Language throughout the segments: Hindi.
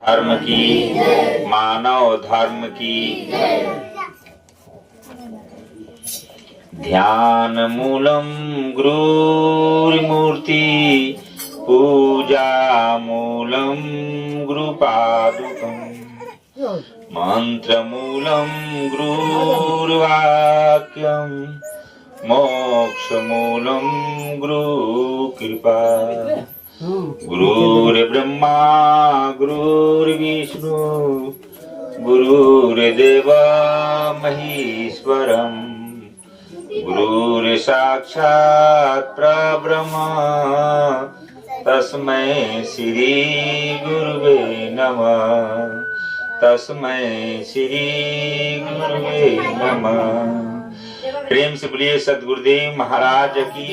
धर्म की, मानव धर्म की। ध्यान मूलम गुरुर्मूर्ति, पूजा मूलम गुरुपादुकम, मंत्र मूलम गुरुर्वाक्यम, मोक्ष मूलम गुरु कृपा। गुरुर्ब्रह्मा गुरुर्विष्णु गुरुर्देव महेश्वरम, गुरुर्साक्षात् परब्रह्म, तस्मै श्री गुरुवे नमः, तस्मै श्री गुरुवे नमः। प्रेम से बोलिए सद्गुरुदेव महाराज की।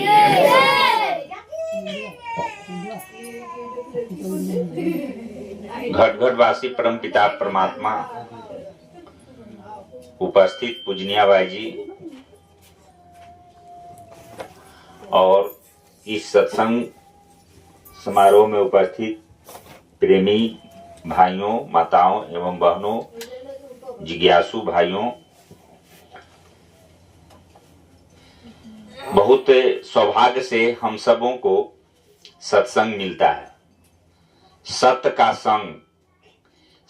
घट घट वासी परम पिता परमात्मा, उपस्थित पूजनीय भाई जी और इस सत्संग समारोह में उपस्थित प्रेमी भाइयों, माताओं एवं बहनों, जिज्ञासु भाइयों, बहुत सौभाग्य से हम सबों को सत्संग मिलता है। सत्य का संग,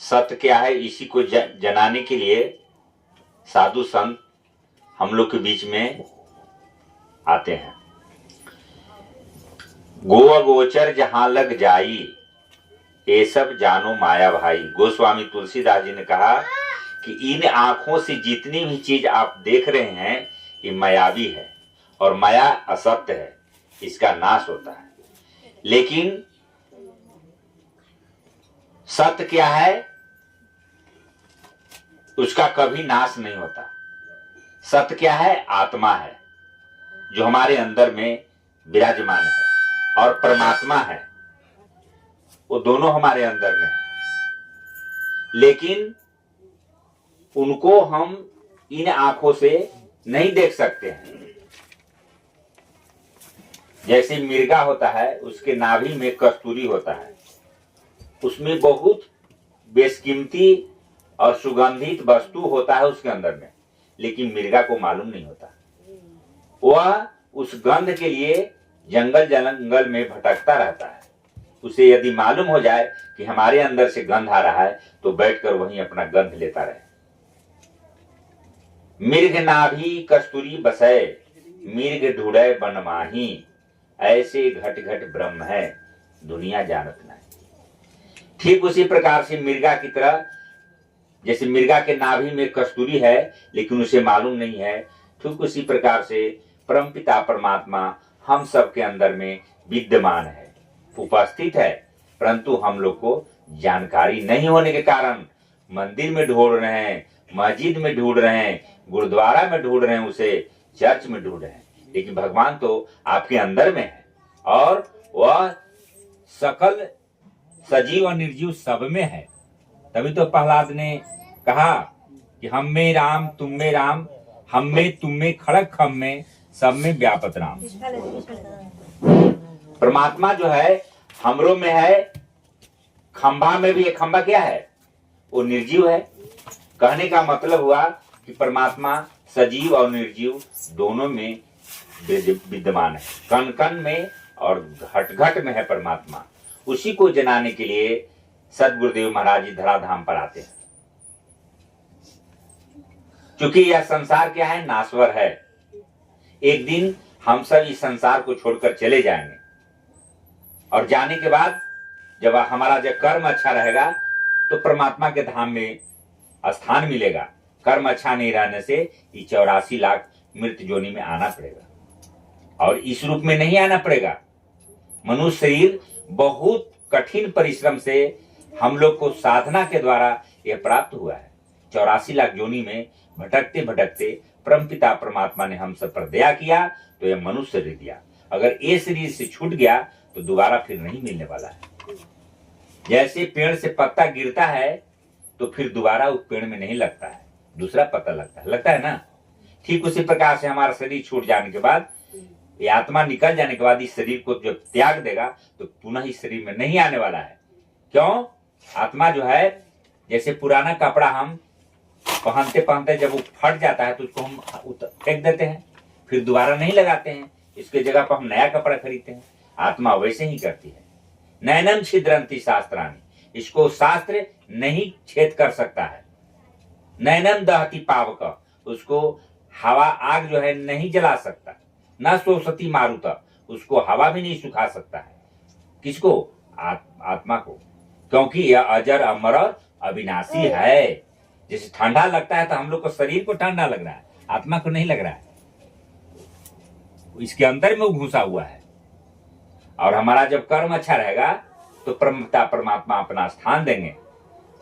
सत्य क्या है इसी को जनाने के लिए साधु संत हम लोग के बीच में आते हैं। गो गोचर जहां लग जाई, ये सब जानो माया भाई। गोस्वामी तुलसीदास जी ने कहा कि इन आंखों से जितनी भी चीज आप देख रहे हैं ये मायावी है और माया असत्य है, इसका नाश होता है। लेकिन सत्य क्या है, उसका कभी नाश नहीं होता। सत्य क्या है, आत्मा है जो हमारे अंदर में विराजमान है, और परमात्मा है, वो दोनों हमारे अंदर में है। लेकिन उनको हम इन आंखों से नहीं देख सकते हैं। जैसे मिर्गा होता है, उसके नाभि में कस्तूरी होता है, उसमें बहुत बेशकीमती और सुगंधित वस्तु होता है उसके अंदर में, लेकिन मिर्गा को मालूम नहीं होता। वह उस गंध के लिए जंगल जंगल में भटकता रहता है। उसे यदि मालूम हो जाए कि हमारे अंदर से गंध आ रहा है तो बैठकर वहीं अपना गंध लेता रहे। मिर्ग नाभि कस्तूरी बसै, मिर्ग ढूढ़े बन माही, ऐसे घट घट ब्रह्म है दुनिया जानत नहीं। ठीक उसी प्रकार से मिर्गा की तरह, जैसे मिर्गा के नाभि में कस्तूरी है लेकिन उसे मालूम नहीं है, ठीक उसी प्रकार से परमपिता परमात्मा हम सब के अंदर में विद्यमान है, उपस्थित है, परंतु हम लोग को जानकारी नहीं होने के कारण मंदिर में ढूंढ रहे हैं, मस्जिद में ढूंढ रहे हैं, गुरुद्वारा में ढूंढ रहे हैं, उसे चर्च में ढूंढ रहे हैं। लेकिन भगवान तो आपके अंदर में है और वह सकल सजीव और निर्जीव सब में है। तभी तो प्रहलाद ने कहा कि हम में राम तुम में राम, हम में तुम में खड़क खम में, सब में व्यापत राम। परमात्मा जो है हमरों में है, खंभा में भी। एक खंभा क्या है, वो निर्जीव है। कहने का मतलब हुआ कि परमात्मा सजीव और निर्जीव दोनों में विद्यमान है, कण कण में और घट घट में है परमात्मा। उसी को जनाने के लिए सदगुरुदेव महाराज जी धराधाम पर आते हैं। क्योंकि यह संसार क्या है, नाश्वर है। एक दिन हम सब इस संसार को छोड़कर चले जाएंगे, और जाने के बाद जब हमारा जब कर्म अच्छा रहेगा तो परमात्मा के धाम में स्थान मिलेगा। कर्म अच्छा नहीं रहने से 84 लाख मृत योनि में आना पड़ेगा, और इस रूप में नहीं आना पड़ेगा। मनुष्य शरीर बहुत कठिन परिश्रम से हम लोग को साधना के द्वारा यह प्राप्त हुआ है। 84 लाख योनि में भटकते भटकते परमपिता परमात्मा ने हम सब पर दया किया तो यह मनुष्य शरीर दिया। अगर ये शरीर से छूट गया तो दोबारा फिर नहीं मिलने वाला है। जैसे पेड़ से पत्ता गिरता है तो फिर दोबारा उस पेड़ में नहीं लगता है, दूसरा पत्ता लगता है ना। ठीक उसी प्रकार से हमारा शरीर छूट जाने के बाद, ये आत्मा निकल जाने के बाद इस शरीर को जब त्याग देगा तो पुनः इस शरीर में नहीं आने वाला है। क्यों? आत्मा जो है जैसे पुराना कपड़ा हम पहनते पहनते जब वो फट जाता है तो उसको हम फेंक देते हैं, फिर दोबारा नहीं लगाते हैं, इसके जगह पर हम नया कपड़ा खरीदते हैं। आत्मा वैसे ही करती है। नैनम छिद्रंती शास्त्राणी, इसको शास्त्र नहीं छेद कर सकता है। नैनम दहती पावक, उसको हवा आग जो है नहीं जला सकता। न सोसती मारुता, उसको हवा भी नहीं सुखा सकता है। किसको? आत्मा को, क्योंकि यह अजर अमर अविनाशी है। जैसे ठंडा लगता है तो हम लोग को शरीर को ठंडा लग रहा है, आत्मा को नहीं लग रहा है, इसके अंदर में वो घुसा हुआ है। और हमारा जब कर्म अच्छा रहेगा तो परमात्मा अपना स्थान देंगे।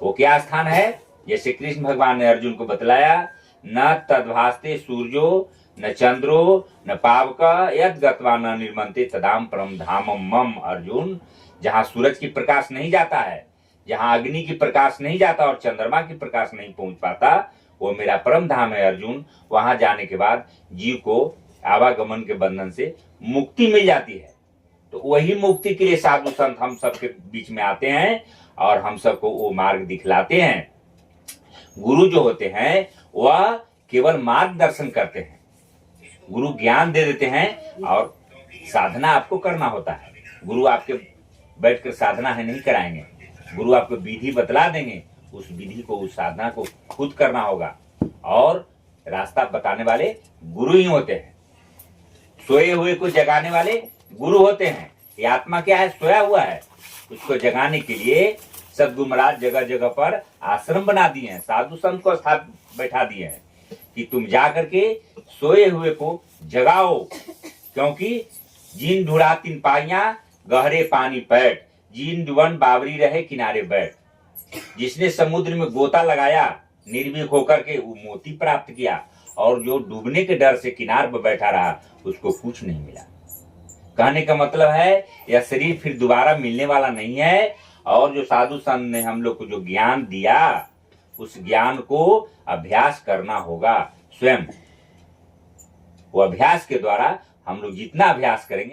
वो क्या स्थान है? जैसे कृष्ण भगवान ने अर्जुन को बतलाया, न तद्भास्ते सूर्यो न चंद्रो न पावक यद गत्वा न निर्मन्ते तदाम परम धामम मम। अर्जुन, जहां सूरज की प्रकाश नहीं जाता है, जहां अग्नि की प्रकाश नहीं जाता और चंद्रमा की प्रकाश नहीं पहुंच पाता, वो मेरा परम धाम है अर्जुन। वहां जाने के बाद जीव को आवागमन के बंधन से मुक्ति मिल जाती है। तो वही मुक्ति के लिए साधु संत हम सबके बीच में आते हैं और हम सबको वो मार्ग दिखलाते हैं। गुरु जो होते हैं वह केवल मार्गदर्शन करते हैं, गुरु ज्ञान दे देते हैं और साधना आपको करना होता है। गुरु आपके बैठकर साधना है नहीं कराएंगे, गुरु आपको विधि बतला देंगे, उस विधि को, उस साधना को खुद करना होगा। और रास्ता बताने वाले गुरु ही होते हैं। सोए हुए को जगाने वाले गुरु होते हैं। ये आत्मा क्या है? सोया हुआ है, उसको जगाने के लिए सद्गुरु महाराज जगह जगह पर आश्रम बना दिए हैं, साधु संत को बैठा दिए हैं कि तुम जा करके सोए हुए को जगाओ। क्योंकि जिन ढूढ़ा तीन पाइया गहरे पानी पैठ, जिन डुबन बावरी रहे किनारे बैठ। जिसने समुद्र में गोता लगाया निर्भीक होकर के वो मोती प्राप्त किया, और जो डूबने के डर से किनार पर बैठा रहा उसको कुछ नहीं मिला। कहने का मतलब है यह शरीर फिर दोबारा मिलने वाला नहीं है। और जो साधु संत ने हम लोग को जो ज्ञान दिया, उस ज्ञान को अभ्यास करना होगा स्वयं। वो अभ्यास के द्वारा हम लोग जितना अभ्यास करेंगे